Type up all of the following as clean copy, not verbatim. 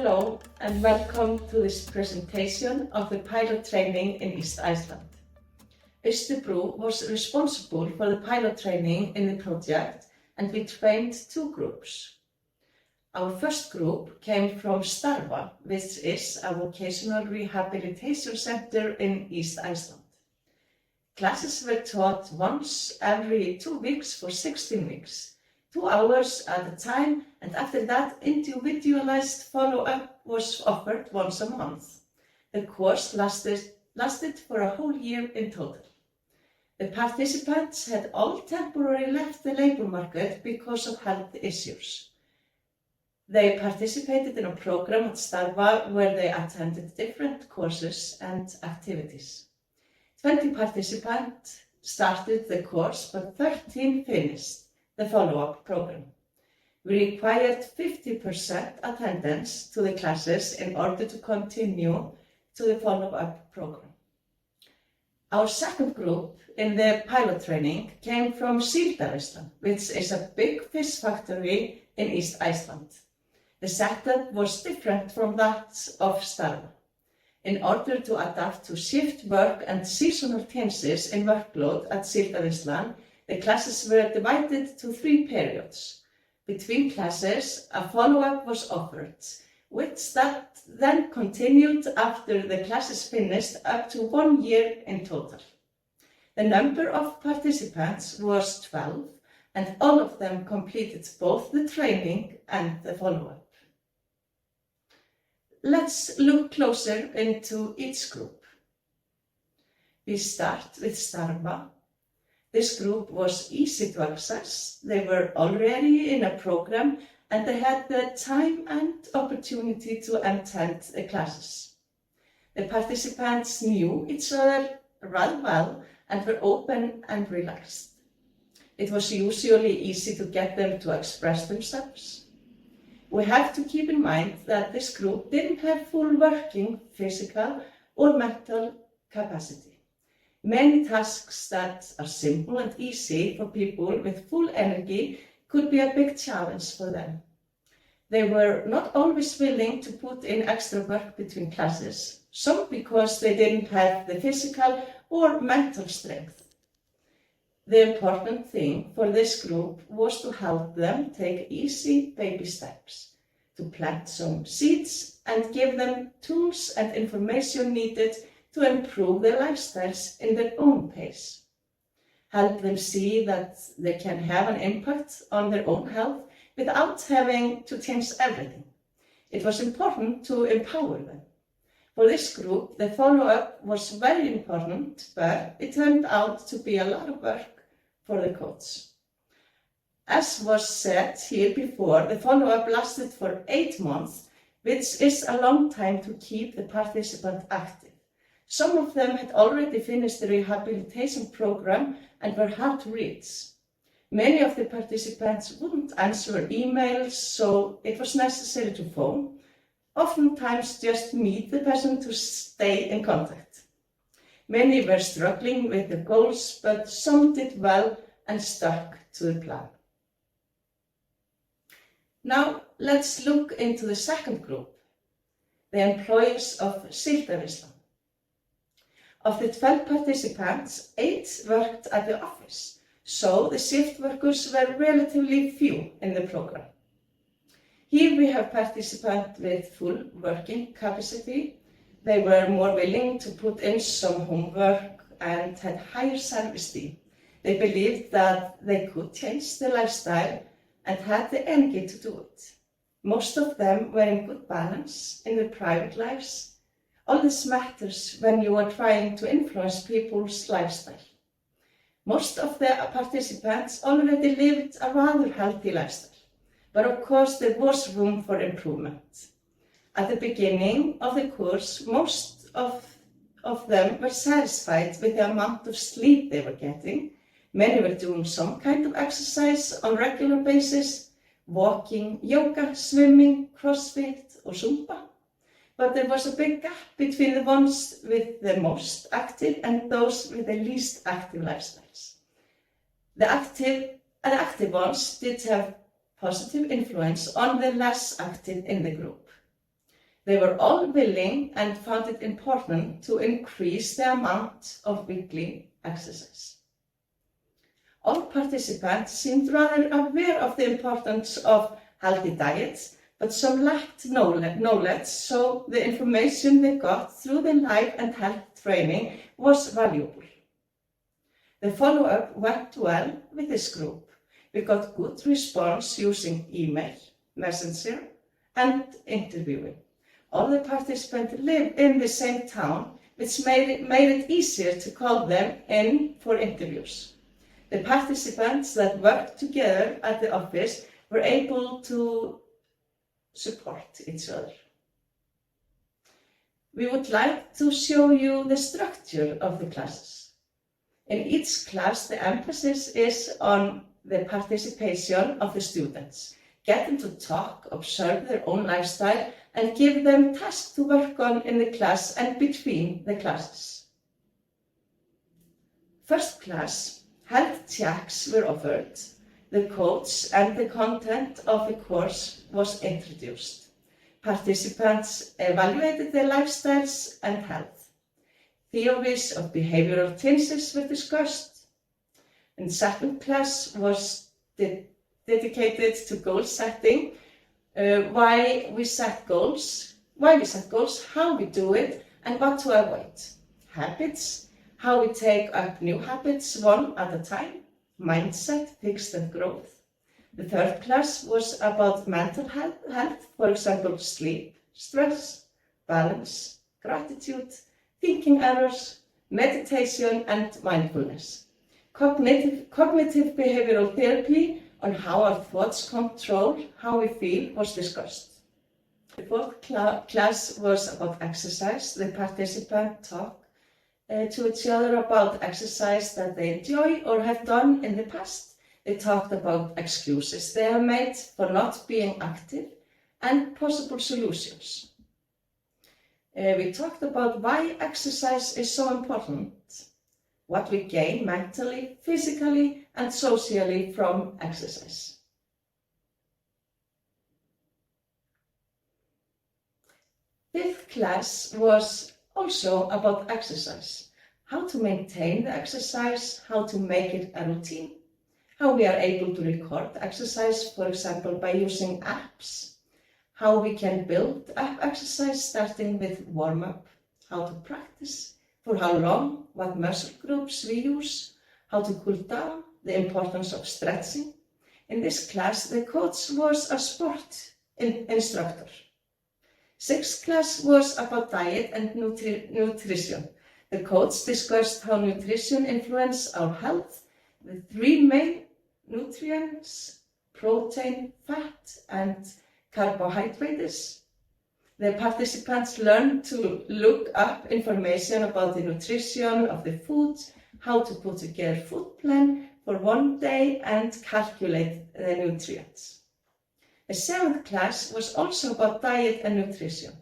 Hello and welcome to this presentation of the pilot training in East Iceland. Austurbrú was responsible for the pilot training in the project and we trained two groups. Our first group came from Starfa, which is a vocational rehabilitation center in East Iceland. Classes were taught once every 2 weeks for 16 weeks. 2 hours at a time, and after that, individualized follow-up was offered once a month. The course lasted for a whole year in total. The participants had all temporarily left the labor market because of health issues. They participated in a program at Starfa where they attended different courses and activities. 20 participants started the course, but 13 finished the follow-up program. We required 50% attendance to the classes in order to continue to the follow-up program. Our second group in the pilot training came from SÍBS, which is a big fish factory in East Iceland. The setup was different from that of Starfa. In order to adapt to shift work and seasonal changes in workload at SÍBS, the classes were divided to 3 periods. Between classes, a follow-up was offered, which that then continued after the classes finished up to 1 year in total. The number of participants was 12, and all of them completed both the training and the follow-up. Let's look closer into each group. We start with Starfa. This group was easy to access. They were already in a program and they had the time and opportunity to attend the classes. The participants knew each other rather well and were open and relaxed. It was usually easy to get them to express themselves. We have to keep in mind that this group didn't have full working physical or mental capacity. Many tasks that are simple and easy for people with full energy could be a big challenge for them. They were not always willing to put in extra work between classes, some because they didn't have the physical or mental strength. The important thing for this group was to help them take easy baby steps, to plant some seeds and give them tools and information needed to improve their lifestyles in their own pace. Help them see that they can have an impact on their own health without having to change everything. It was important to empower them. For this group, the follow-up was very important, but it turned out to be a lot of work for the coach. As was said here before, the follow-up lasted for 8 months, which is a long time to keep the participant active. Some of them had already finished the rehabilitation program and were hard to reach. Many of the participants wouldn't answer emails, so it was necessary to phone, oftentimes just meet the person to stay in contact. Many were struggling with the goals, but some did well and stuck to the plan. Now let's look into the second group, the employees of SÍBS. Of the 12 participants, 8 worked at the office, so the shift workers were relatively few in the program. Here we have participants with full working capacity. They were more willing to put in some homework and had higher self-esteem. They believed that they could change their lifestyle and had the energy to do it. Most of them were in good balance in their private lives. All this matters when you are trying to influence people's lifestyle. Most of the participants already lived a rather healthy lifestyle, but of course there was room for improvement. At the beginning of the course, most of them were satisfied with the amount of sleep they were getting. Many were doing some kind of exercise on a regular basis, walking, yoga, swimming, CrossFit or Zumba. But there was a big gap between the ones with the most active and those with the least active lifestyles. The active ones did have positive influence on the less active in the group. They were all willing and found it important to increase the amount of weekly exercise. All participants seemed rather aware of the importance of healthy diets, but some lacked knowledge, so the information they got through the Life and Health training was valuable. The follow-up went well with this group. We got good response using email, messenger, and interviewing. All the participants lived in the same town, which made it easier to call them in for interviews. The participants that worked together at the office were able to support each other. We would like to show you the structure of the classes. In each class, the emphasis is on the participation of the students. Get them to talk, observe their own lifestyle, and give them tasks to work on in the class and between the classes. First class, health checks were offered. The coach and the content of the course was introduced. Participants evaluated their lifestyles and health. Theories of behavioral changes were discussed. And second class was dedicated to goal setting, why we set goals, how we do it, and what to avoid. Habits, how we take up new habits one at a time. Mindset, fixed and growth. The third class was about mental health, for example, sleep, stress, balance, gratitude, thinking errors, meditation, and mindfulness. Cognitive behavioral therapy on how our thoughts control how we feel was discussed. The fourth class was about exercise. The participants talked to each other about exercise that they enjoy or have done in the past. They talked about excuses they have made for not being active and possible solutions. We talked about why exercise is so important, what we gain mentally, physically, and socially from exercise. Fifth class was also about exercise, how to maintain the exercise, how to make it a routine, how we are able to record exercise, for example, by using apps, how we can build up exercise starting with warm-up, how to practice, for how long, what muscle groups we use, how to cool down, the importance of stretching. In this class, the coach was a sport instructor. Sixth class was about diet and nutrition. The coach discussed how nutrition influences our health, the three main nutrients, protein, fat, and carbohydrates. The participants learned to look up information about the nutrition of the food, how to put together a food plan for one day and calculate the nutrients. The seventh class was also about diet and nutrition.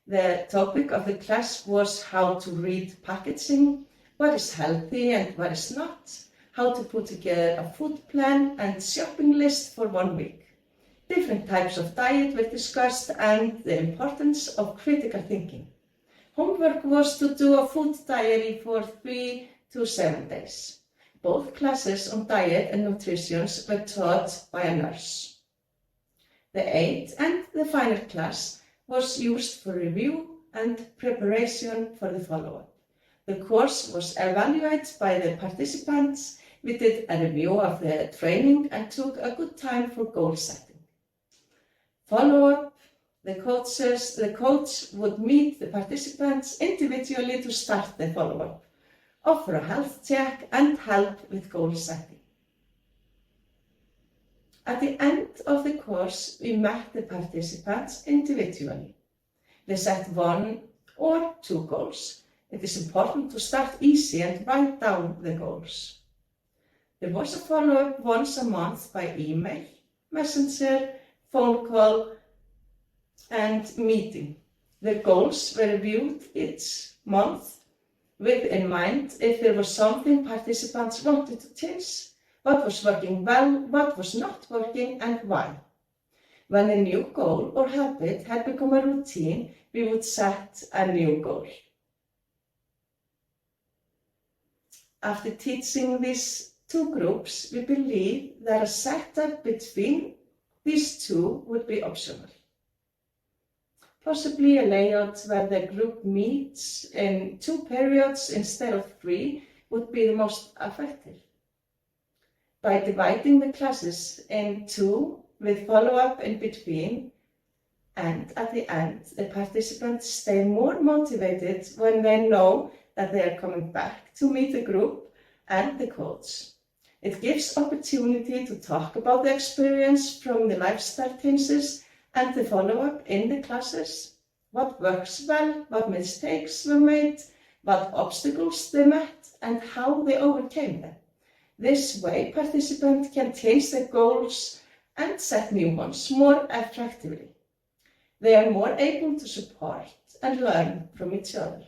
The topic of the class was how to read packaging, what is healthy and what is not, how to put together a food plan and shopping list for 1 week. Different types of diet were discussed and the importance of critical thinking. Homework was to do a food diary for 3 to 7 days. Both classes on diet and nutrition were taught by a nurse. The eighth and the final class was used for review and preparation for the follow-up. The course was evaluated by the participants. We did a review of the training and took a good time for goal setting. Follow-up, the coach would meet the participants individually to start the follow-up, offer a health check and help with goal setting. At the end of the course, we met the participants individually. They set 1 or 2 goals. It is important to start easy and write down the goals. There was a follow-up once a month by email, messenger, phone call, and meeting. The goals were reviewed each month with in mind if there was something participants wanted to change, what was working well, what was not working, and why. When a new goal or habit had become a routine, we would set a new goal. After teaching these two groups, we believe that a setup between these two would be optional. Possibly a layout where the group meets in 2 periods instead of 3 would be the most effective. By dividing the classes in 2 with follow-up in between, and at the end, the participants stay more motivated when they know that they are coming back to meet the group and the coach. It gives opportunity to talk about the experience from the lifestyle changes and the follow-up in the classes, what works well, what mistakes were made, what obstacles they met, and how they overcame them. This way, participants can change their goals and set new ones more effectively. They are more able to support and learn from each other.